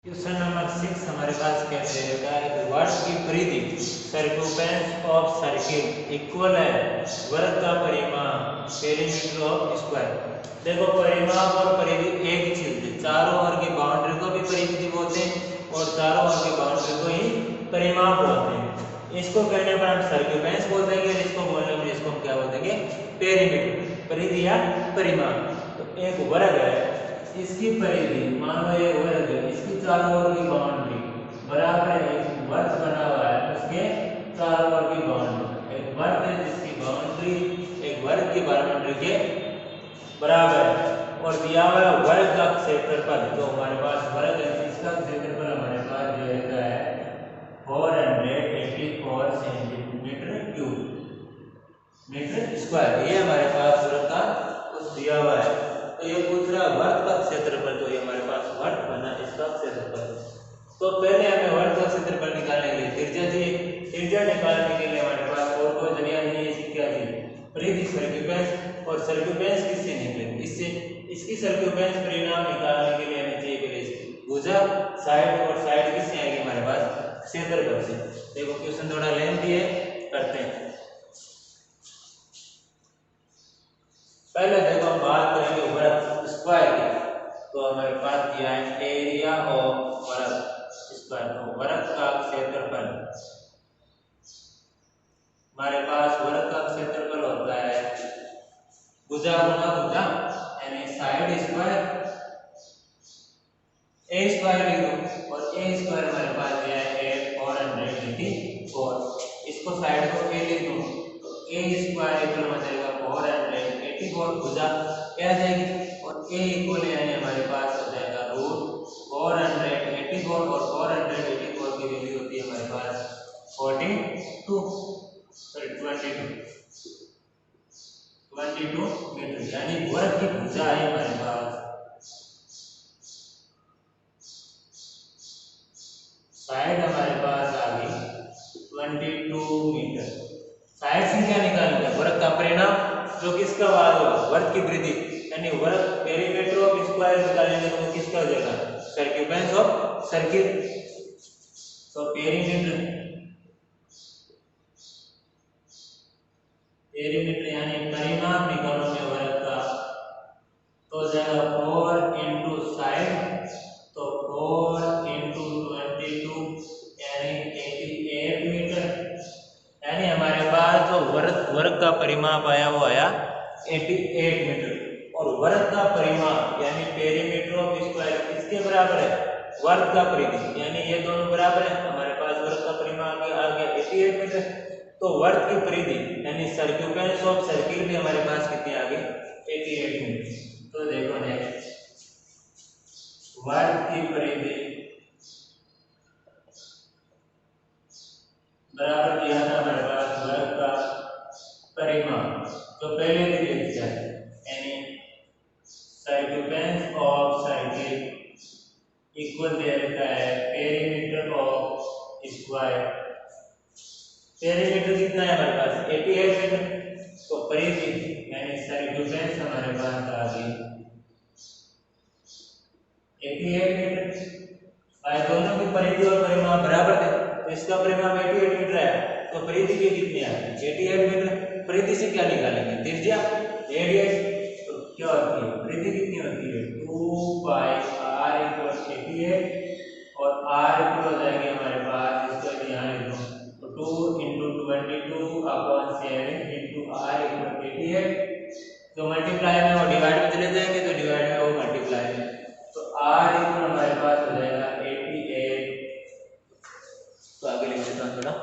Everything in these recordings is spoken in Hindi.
क्वेश्चन नंबर 6 हमारे पास क्या दे रखा है। वर्ष की परिधि सर्कम्फरेंस ऑफ सर्किल इक्वल है वर्ग का परिमाप पेरीमीटर ऑफ स्क्वायर। देखो परिमाप और परिधि एक ही चीज है। चारों ओर की बाउंड्री को भी परिधि बोलते हैं और चारों ओर की बाउंड्री को ही परिमाप बोलते हैं। इसको कहने पर हम सर्कम्फरेंस बोल देंगे, इसको बोलने पर इसको हम क्या बोल देंगे, पेरीमीटर, परिधि या परिमाप। तो एक वर्ग है, इसकी परिधि मान लो ये वर्ग है, इसकी चारों ओर की बाउंड्री बराबर है, एक वर्ग बना हुआ है उसके चारों ओर की बाउंड्री, एक वर्ग है जिसकी बाउंड्री एक वर्ग की बाउंड्री के बराबर है और दिया हुआ है वर्ग का क्षेत्रफल। तो हमारे पास वर्ग है, इसका क्षेत्रफल हमारे पास दिया रहता है 484 सेंटीमीटर क्यूब मीटर स्क्वायर। ये हमारे पास वर्ग का कुछ दिया हुआ है। तो ये पूछ रहा है वर्ग का क्षेत्रफल, तो ये हमारे पास वर्ग बना इसका क्षेत्रफल। तो पहले हमें वर्ग का क्षेत्रफल निकालने के लिए त्रिज्या चाहिए। त्रिज्या निकालने के लिए हमारे पास और कोई जरिया नहीं है, इसकी क्या चाहिए, परिधि सर्कम्फरेंस। और सर्कम्फरेंस किससे निकलेगी, इससे। इसकी सर्कम्फरेंस परिणाम निकालने के लिए हमें चाहिए पहले इसकी भुजा, साइड, और साइड किससे आएगी हमारे पास, क्षेत्रफल से। देखो क्वेश्चन थोड़ा लेंथी है, करते हैं। पहले देखो हम बात करेंगे वर्ग स्क्वायर की। तो हमारे पास दिया है एरिया ऑफ वर्ग स्क्वायर, तो वर्ग का क्षेत्रफल। हमारे पास वर्ग का क्षेत्रफल होता है भुजा गुना भुजा, यानी साइड स्क्वायर, ए स्क्वायर लिख दो, और ए स्क्वायर हमारे पास दिया है 484। इसको साइड को ए लिख दो, तो ए स्क्वायर इक्वल हो जाएगा 484 भुजा क्या आ जाएगी, और ए इक्वल यानी हमारे पास हो जाएगा रूट 484, और 484 की वैल्यू होती है हमारे पास 22 मीटर, यानी वर्ग की भुजा है हमारे पास। साइड हमारे पास आ गई 22 मीटर। साइड से क्या निकालेंगे, वर्ग का परिणाम, जो किसका बाद होगा, वर्ग की वृद्धि, यानी वर्ग पेरीमीटर ऑफ स्क्वायर निकालेंगे तो किसका हो जाएगा, सर्कम्फरेंस ऑफ सर्किल। तो पेरीमीटर यानी परिमाप निकालोगे वर्ग का, तो हो जाएगा 4 इंटू साइड, तो 4 इंटू 22 यानी 88 मीटर। यानी हमारे पास जो वर्ग का परिमाप आया वो आया 88 मीटर। और वर्ग का परिमाप यानी पेरीमीटर ऑफ स्क्वायर किसके बराबर है, वर्ग का परिधि, यानी ये दोनों बराबर है। हमारे पास वर्ग का परिमाप आ गया 88 मीटर, तो वर्ग की परिधि यानी सर्कम्फरेंस ऑफ सर्किल भी हमारे पास कितनी आ गई, 88 मीटर। तो देखो नेक्स्ट, वर्ग की परिधि बराबर दिया था हमारे पास वर्ग का परिमाप, तो पहले भी लिख दिया है, यानी सर्कम्फरेंस ऑफ सर्किल इक्वल दे रखा है पेरीमीटर ऑफ स्क्वायर। पेरीमीटर कितना है हमारे पास, 88 मीटर, तो परिधि यानी सर्कम्फरेंस हमारे पास आ गई 88 मीटर। भाई दोनों की परिधि और परिमाप बराबर थे, तो इसका परिमाप 88 मीटर है, तो परिधि की कितनी है, 88 मीटर। परिधि से क्या निकालेंगे, त्रिज्या, रेडियस, तो क्या होती है परिधि कितनी होती है, 2 बाई r इक्वल 88, और r इक्वल हो जाएगी हमारे पास, इसको यहाँ लिख दो, तो 2 into 22 upon 7 into r equal 88। तो मल्टीप्लाई में और डिवाइड में चले जाएंगे, तो डिवाइड में और मल्टीप्लाई में, तो r इक्वल हमारे पास हो जाएगा 88। तो आगे लिख देता हूं थोड़ा,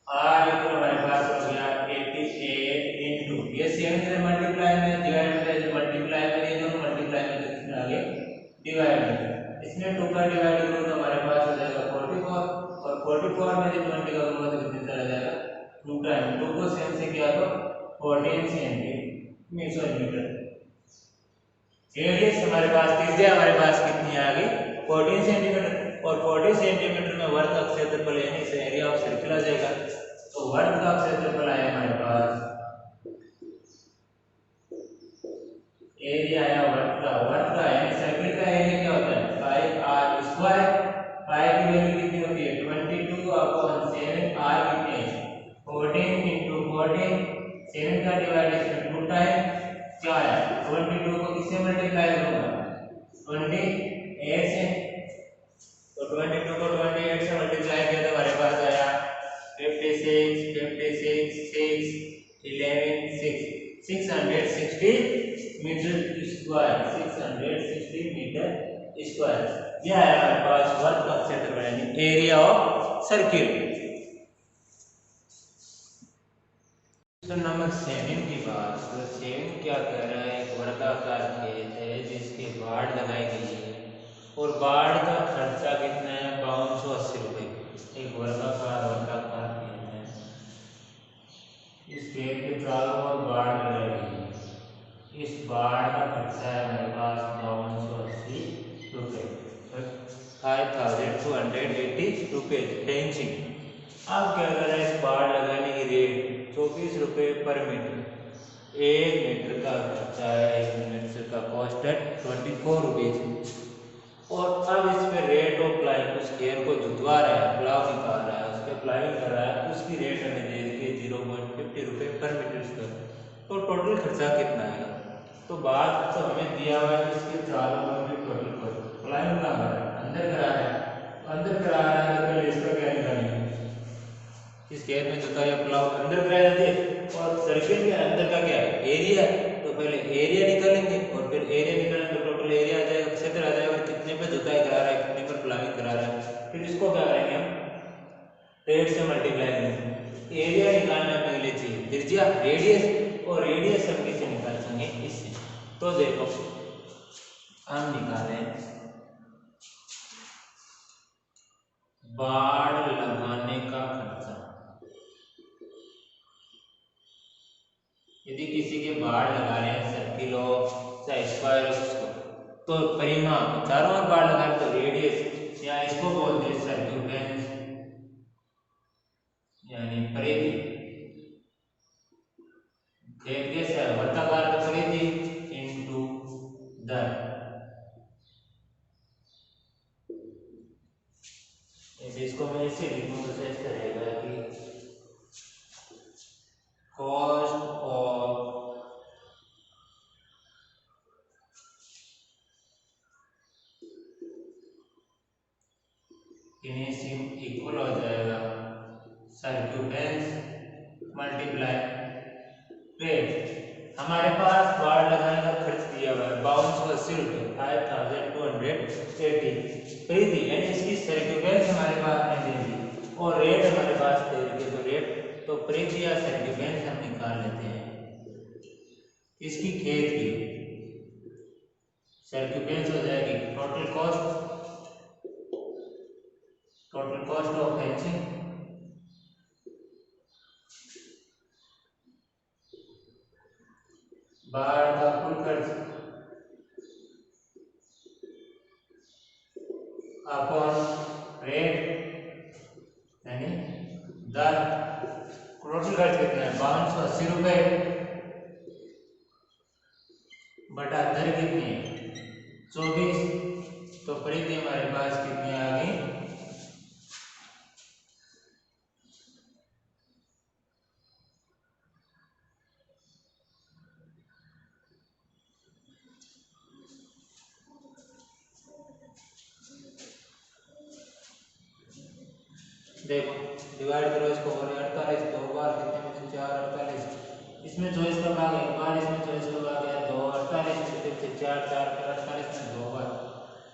r इक्वल हमारे पास हो गया 88 इंटू ये 7 से मल्टीप्लाई में, डिवाइड में मल्टीप्लाई में, ये दोनों मल्टीप्लाई में, तो कितना आगे डिवाइड में। इसमें 2 का डिवाइड करो तो हमारे पास हो जाएगा 44, और 44 में जब 20 का करूंगा तो कितने चला जाएगा, 2 टाइम 2 को 7 से किया तो 14 सेंटीमीटर। रेडियस हमारे पास, त्रिज्या हमारे पास कितनी आ गई, 14 सेंटीमीटर, और 14 सेंटीमीटर में वर्ग का क्षेत्रफल यानी इस एरिया ऑफ सर्किल आ जाएगा। तो वर्ग का क्षेत्रफल आया हमारे पास एरिया आया वर्ग का यानी सर्किल का एरिया क्या होता है 5r²। पाई की वैल्यू कितनी होती है 22/7। r कितने हैं 14 × 14। 7 का डिवाइडेशन 2 टाइम क्या है 22 को किससे मल्टीप्लाई करूंगा 28 से। तो 22 को 28 से मल्टीप्लाई किया तो हमारे पास आया 56 56 6 11 6 660 मीटर स्क्वायर। 660 मीटर स्क्वायर ये आया हमारे पास वर्ग का क्षेत्रफल यानी एरिया ऑफ सर्किल। नंबर 7 की बात तो 7 क्या कह रहा है एक वर्गाकार खेत है जिसकी बाड़ लगाई गई है और बाड़ का खर्चा कितना है 5280 रुपये। एक वर्गाकार खेत है इस खेत के चारों ओर बाड़ लगाई गई है। इस बाड़ का खर्चा है हमारे पास 5280 रुपये 5280 रुपये फेंसिंग। अब क्या कर रहा है इस बाड़ लगाने की रेट 24 रुपये पर मीटर। 1 मीटर का खर्चा है 1 मीटर का कॉस्ट है 24 रुपीज। और अब इस पे रेट ऑफ प्लाइंग उस घेर को जुतवा रहा है प्लाव निकाल रहा है उस पर प्लाइंग कर रहा है उसकी रेट हमें दे दी है 0.50 रुपये पर मीटर स्क्वायर। तो टोटल खर्चा कितना आएगा तो बात तो हमें दिया हुआ है इसके चारों ओर भी टोटल कॉस्ट प्लाइंग कहाँ कर रहा है अंदर करा रहा है तो अंदर करा रहा है तो पहले इसका क्या निकालेंगे इस घेर में जुताई प्लाव अंदर कराया जाती है और सर्किल के अंदर का क्या है एरिया। तो पहले एरिया निकालेंगे और फिर एरिया निकालेंगे तो टोटल एरिया आ जाएगा क्षेत्र आ जाएगा कितने पे जुताई करा रहा है कितने पर प्लाविंग करा रहा है। फिर इसको क्या करेंगे हम रेट से मल्टीप्लाई करेंगे। एरिया निकालना पहले चाहिए त्रिज्या रेडियस और रेडियस हम किससे निकाल सकेंगे इससे। तो देखो हम निकालें बाड़ लगाने का खर्चा। यदि किसी के बाड़ लगा रहे हैं सर्किल हो चाहे स्क्वायर हो तो परिमाण चारों ओर बाड़ लगा रहे तो रेडियस या इसको बोलते हैं सर्क्यूटेंस यानी परिधि। खेत कैसा है वर्गाकार तो परिधि इनटू दर। इसको मैं ऐसे लिखूं तो ऐसे रहेगा कि कॉस्ट ऑफ फिनिशिंग इक्वल हो जाएगा सर्क्यूटेंस मल्टीप्लाई रेट। हमारे पास बाड़ लगाने का खर्च दिया हुआ है 5280 रुपये 5280 परिधि यानी इसकी सर्क्यूटेंस हमारे पास में दे दी और रेट हमारे पास दे दी तो रेट तो परिधि या सर्क्यूटेंस हम निकाल लेते हैं। इसकी खेत की सर्क्यूटेंस हो जाएगी टोटल कॉस्ट ऑफ फेंसिंग बाड़ का कुल खर्च अपॉन रेट यानी दर। टोटल खर्च कितना है 5280 रुपये बटा दर कितनी है 24। तो परिधि हमारे पास कितनी आ गई देखो डिवाइड करो इसको और 48 दो बार कितने में से 4 48 इसमें 24 का भाग एक बार इसमें 24 का भाग है 2 48 कितने से 4 4 48 में 2 बार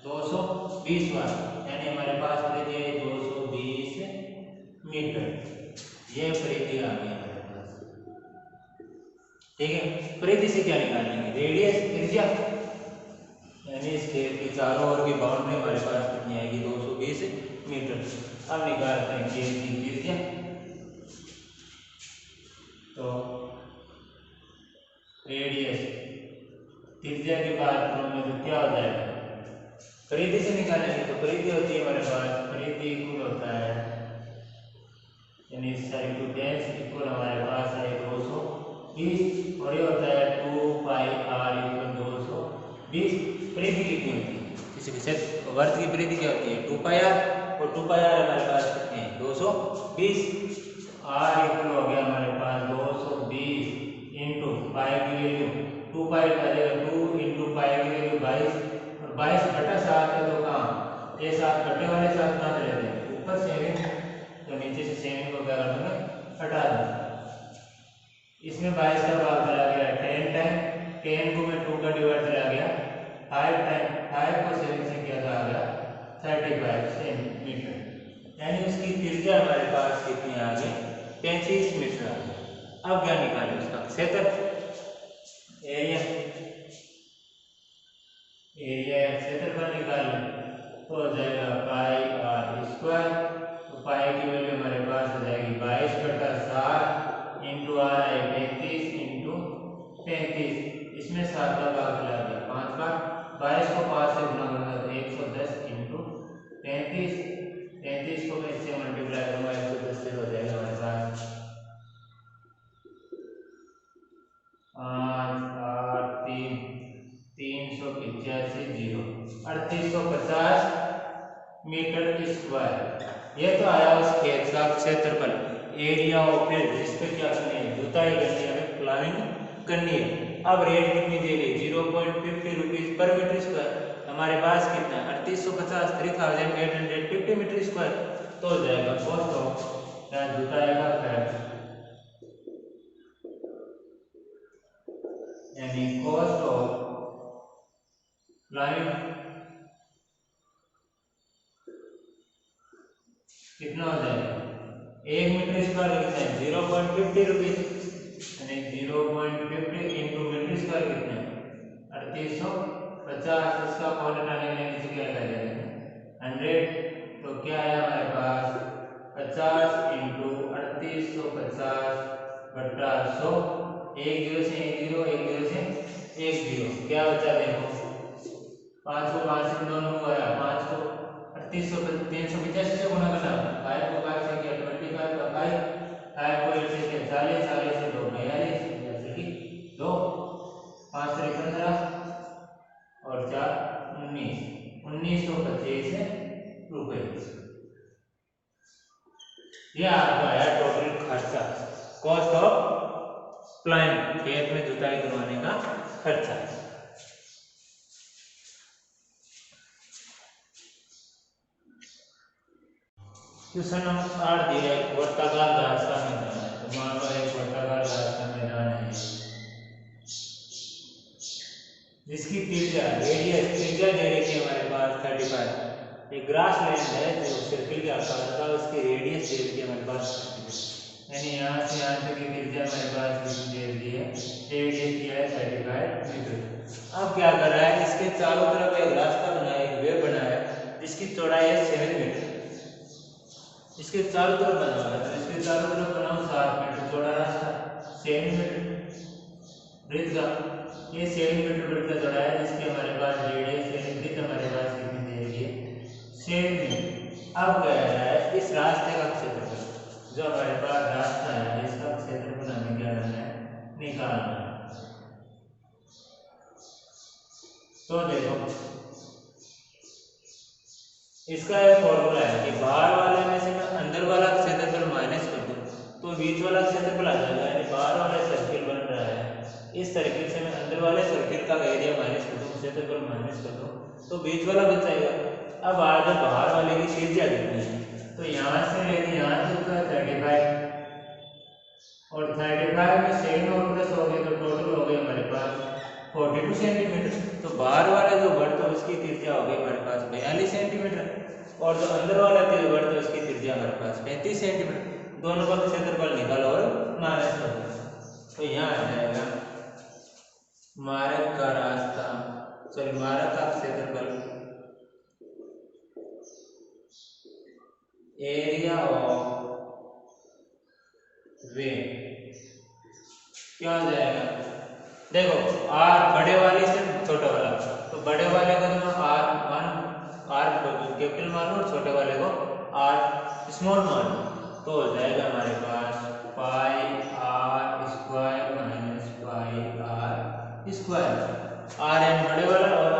220 बार यानी हमारे पास परिधि है 220 मीटर। ये परिधि आ गई हमारे पास ठीक है। परिधि से क्या निकालेंगे रेडियस त्रिज्या यानी इस खेत की चारों ओर की बाउंड्री हमारे पास कितनी आएगी 220 मीटर। अब निकालते हैं खेत की त्रिज्या तो रेडियस त्रिज्या की बात करूंगा तो क्या हो जाएगा परिधि से निकालेंगे तो परिधि होती है हमारे पास परिधि इक्वल होता है यानी सर्क्यूटेंस इक्वल हमारे पास है 220 और ये होता है 2 पाई r इक्वल 220 20 परिधि कितनी होती है, किसी विशेष वर्ग की परिधि क्या होती है 2πr, और 2πr हमारे पास कितने हैं 220। r इक्वल हो गया हमारे पास 220 इंटू पाई की वैल्यू 2 पाई आ जाएगा 2 इंटू पाई की वैल्यू 22, और 22 बटा 7 है तो कहाँ ये 7 बटे वाले 7 कहाँ चले गए ऊपर सेविंग, तो नीचे से सेविंग को क्या कर देंगे हटा देंगे। इसमें 22 का भाग चला गया 10 टाइम, 10 को मैं 2 का डिवाइड चला गया 5 टाइम, 5 को 7 से किया था आ गया 35 सेंटीमीटर, यानी उसकी त्रिज्या हमारे पास कितनी आ गई 35 मीटर आ गई। अब क्या निकालें उसका क्षेत्र, एरिया क्षेत्रफल निकाल लें तो हो जाएगा पाई आर स्क्वायर, तो पाई की वैल्यू हमारे पास हो जाएगी 22 बटा 7 इंटू आर है 35 इंटू 35, इसमें 7 का भाग चला गया 5 का, 22 को 5 से गुना करूंगा तो 110 इंटू 35, 35 को मैं इससे मल्टीप्लाई करूंगा 110 से हो जाएगा हमारे पास 5 8 3 385 0 3850 मीटर स्क्वायर। यह तो आया उस खेत का क्षेत्रफल, एरिया ऑफ फील्ड जिस पे क्या करनी है जुताई करनी है, हमें प्लानिंग करनी है। अब रेट कितनी दे रही 0.50 रुपीज पर मीटर स्क्वायर, हमारे पास कितना 3850 3850 मीटर स्क्वायर, तो हो जाएगा कॉस्ट ऑफ क्या जुताई का खर्च, यानी कॉस्ट ऑफ प्लानिंग कितना हो जाएगा 1 मीटर स्क्वायर कितना है 0.50 रुपीज, यानी 0.50 इंटू मीटर स्क्वायर कितना है 3850, इसका कॉल हटाने के लिए नीचे क्या लगा जाएगा 100, तो क्या है हमारे पास 50 इंटू 3850 बटा 100, 1 0 से 1 0 1 0 से 1 0, क्या बचा देखो 5 को 5 से दोनों को आया 5 को 385 से गुना करना, 5 को 5 से किया 25 का 5, 5 को 1 से किया 40, 40 से 2 42, जैसे कि 2 5 से 15 और 4 19, 1925 रुपए। यह आपका आया टोटल खर्चा, कॉस्ट ऑफ प्लानिंग, खेत में जुताई करवाने का खर्चा। क्वेश्चन नंबर 8 दिया है वर्ताकार घास का मैदान है, तो मान लो एक वर्ताकार घास का मैदान है जिसकी त्रिज्या त्रिज्या दे रखी है हमारे पास 35, एक ग्रास लैंड है जो सर्किल के आकार का, उसकी रेडियस दे रखी है हमारे पास, यानी यहाँ से यहाँ तक की त्रिज्या हमारे पास दे रखी है, रेडियस दिया है 35 मीटर। अब क्या कर रहा है इसके चारों तरफ एक रास्ता बनाया, एक वे बनाया जिसकी चौड़ाई है 7 मीटर, इसके चारों तरफ बना हुआ है, तो इसके चारों तरफ बना 7 मीटर चौड़ा रास्ता, 7 मीटर वृत्त का, ये 7 मीटर वृत्त का चौड़ा है जिसके हमारे पास रेडियस है वृत्त हमारे पास कितनी दे रही है 7 मीटर। अब क्या है इस रास्ते का क्षेत्रफल, जो हमारे पास रास्ता है इसका क्षेत्रफल हमें क्या करना है निकालना है। तो देखो इसका एक फॉर्मूला है कि बाहर वाले में से मैं अंदर वाला क्षेत्रफल माइनस कर दूं तो बीच वाला क्षेत्रफल आ जाएगा, यानी बाहर वाला सर्किल बन रहा है, इस सर्किल से मैं अंदर वाले सर्किल का एरिया माइनस कर दूं, क्षेत्रफल माइनस कर दूं तो बीच वाला बच जाएगा। अब आज बाहर वाले की त्रिज्या कितनी है, तो यहाँ से लेके यहाँ तक का 35 और 35 में 7 और प्लस हो गए तो टोटल हो गए हमारे पास 42 सेंटीमीटर, तो बाहर वाला जो वर्त है उसकी त्रिज्या हो गई हमारे पास 42 सेंटीमीटर, और जो अंदर वाला वर्त है उसकी त्रिज्या हमारे पास 35 सेंटीमीटर, दोनों का क्षेत्रफल निकालो और माइनस करो, तो यहाँ आ जाएगा मार्ग का रास्ता, सॉरी मार्ग का क्षेत्रफल, एरिया ऑफ वे क्या हो जाएगा, देखो r बड़े वाले से छोटे वाला, तो बड़े वाले को तो r कैपिटल मान लो और छोटे वाले को r स्मॉल मान लो, तो हो जाएगा हमारे पास पाई r स्क्वायर माइनस पाई r स्क्वायर, r n बड़े वाला और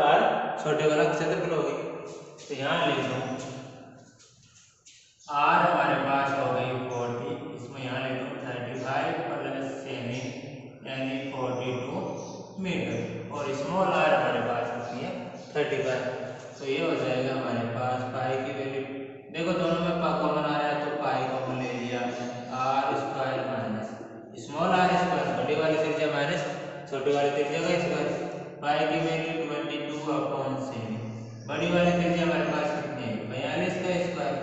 छोटे वाला क्षेत्रफल होगी। तो यहाँ लिख दो आर हमारे पास हो गई 40, इसमें यहाँ लिख दो 35 प्लस 7 यानी 42 मीटर, और स्मॉल आर हमारे पास होती है 35। तो ये हो जाएगा हमारे पास पाई की वैल्यू, देखो दोनों में कॉमन आ रहा है तो पाई कॉमन ले लिया, r square minus small are square बड़ी वाली त्रिज्या माइनस छोटी वाली त्रिज्या का स्क्वायर, पाई की वैल्यू 22/7, बड़ी वाली त्रिज्या हमारे पास कितनी है 42 का स्क्वायर,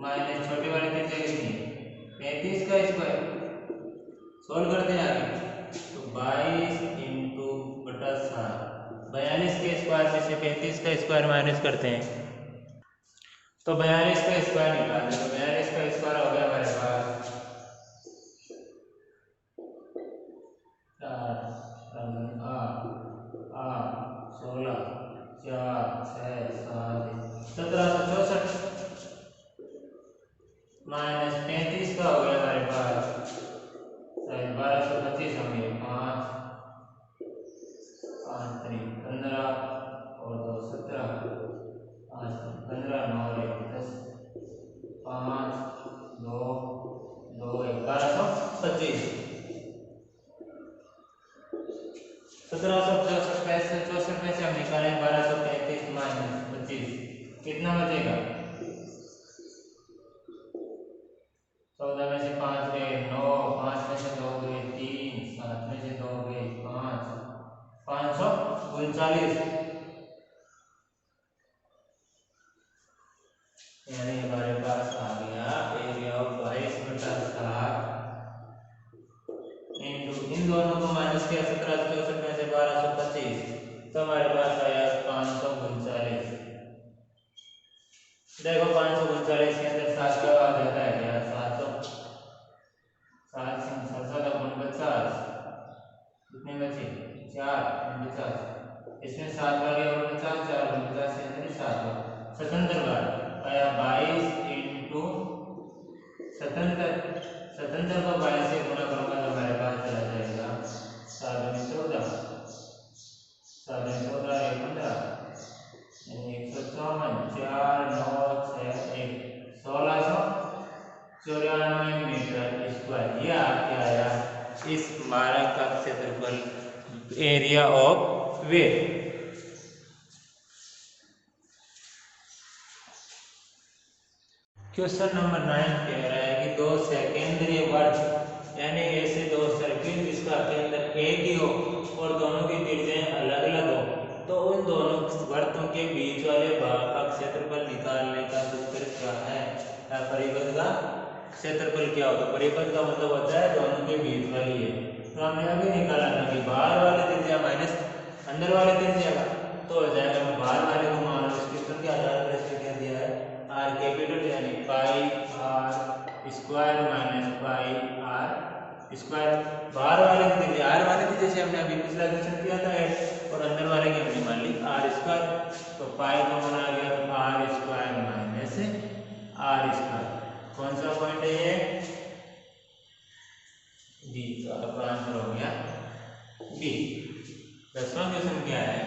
माइनस छोटी वाली त्रिज्या कितनी है 35 का स्क्वायर। सोल्व करते हैं आगे, तो 22 इंटू बटा 7, 42 के स्क्वायर में से 35 का स्क्वायर माइनस करते हैं तो 42 का स्क्वायर निकालते हैं, तो 42 का स्क्वायर हो गया हमारे पास 16 4 6 7 1764 माइनस 35 का हो गया हमारे पास 1225 होंगे 5 5 15 और 2 17 15 9 10 5 2 2 1225 1764 में से हम निकालें 1235 माइनस 25 कितना बचेगा 14 में से 5 गए 9, 5 में से 2 गए 3, 7 में से 2 गए 5, 539 यानी हमारे पास आ गया एरिया ऑफ 22/7 इंटू इन दोनों को माइनस किया 1764 में से 1225 तो हमारे पास आया 539। देखो 539 के अंदर 7 का आ जाता है क्या 7 7 कितने बचे 4 50, इसमें 7 भागे और 50 4 50 के अंदर 7 स्वतंत्र बार आया 22 इंटू 77 को 22 से गुणा करूंगा तो हमारे पास चला जाएगा 7 14 7 14 15 यानी 154 4 9 6 1 1694 मीटर स्क्वायर, ये आपके आया इस मारक का क्षेत्रफल area of wave. Question number 9 कह रहा है कि दो सेकेंडरी वर्त यानी ऐसे दो सर्किल जिसका केंद्र एक ही हो और दोनों की त्रिज्याएं अलग अलग हो तो उन दोनों वर्तों के बीच वाले भाग का क्षेत्रफल निकालने का सूत्र क्या है। परिबंध का क्षेत्रफल क्या होता है, परिबंध का मतलब होता है दोनों के बीच वाली है, तो हमने अभी निकाला था कि बाहर वाले त्रिज्या माइनस अंदर वाले त्रिज्या का, तो हो जाएगा बाहर वाले को मान लो स्क्रिप्शन के आधार पर इसमें क्या दिया है आर कैपिटल यानी pi R square minus pi R square, बाहर वाले की त्रिज्या आर वाले की जैसे हमने अभी पिछला क्वेश्चन किया था और अंदर वाले की हमने मान ली आर स्क्वायर, तो पाई को बना गया r square minus r square, कौन सा पॉइंट है ये डी, तो आपका आंसर हो गया डी। 10वां क्वेश्चन क्या है,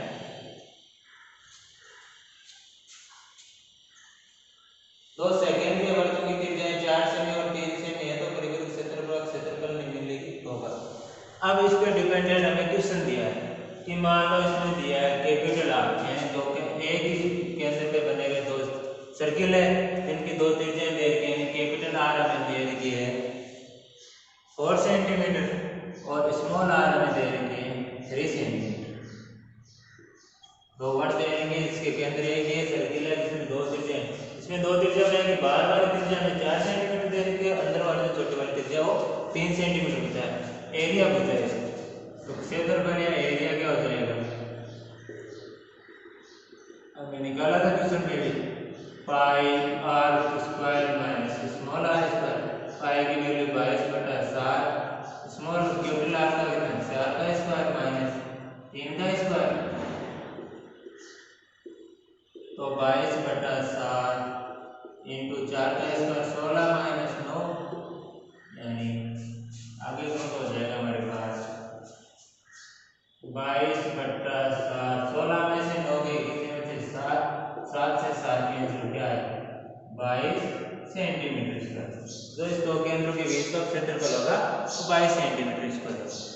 दो सेकेंडरी वर्तों की त्रिज्याएं 4 सेमी और 3 सेमी है तो परिबंध क्षेत्रफल निम्नलिखित होगा। अब इस पे डिपेंडेंट हमें क्वेश्चन दिया है कि मान लो इसमें दिया है कैपिटल आर यानी दो के एक ही केंद्र पे बने हुए दो सर्किल है जिनकी दो त्रिज्याएं दे रखी है, कैपिटल आर हमें दे रखी है 4 सेंटीमीटर और स्मॉल आर हमें दे रखी है 3 सेंटीमीटर, दो वर्त दे रखे इसके केंद्र एक ही सर्किल है जिसमें दो त्रिज्याएं, इसमें दो त्रिज्या हो जाएगी, बाहर वाली त्रिज्या में 4 सेंटीमीटर दे रखी है, अंदर वाली जो छोटी वाली त्रिज्या हो 3 सेंटीमीटर बचा है, एरिया बचा है इसका, तो क्षेत्रफल या एरिया क्या हो जाएगा, हमने निकाला था क्वेश्चन में भी pi R square minus small are square, pi की वैल्यू 22/7 स्मॉल कैपिटल आर का कितना 4 का स्क्वायर माइनस 3 का स्क्वायर, तो 22/7 इंटू 4 का स्क्वायर 16 माइनस 9 यानी आगे कौन हो जाएगा हमारे पास 22/7, 16 में से 22 सेंटीमीटर स्क्वायर। जो इस दो केंद्रों के बीच का क्षेत्रफल होगा वो 22 सेंटीमीटर स्क्वायर होगा।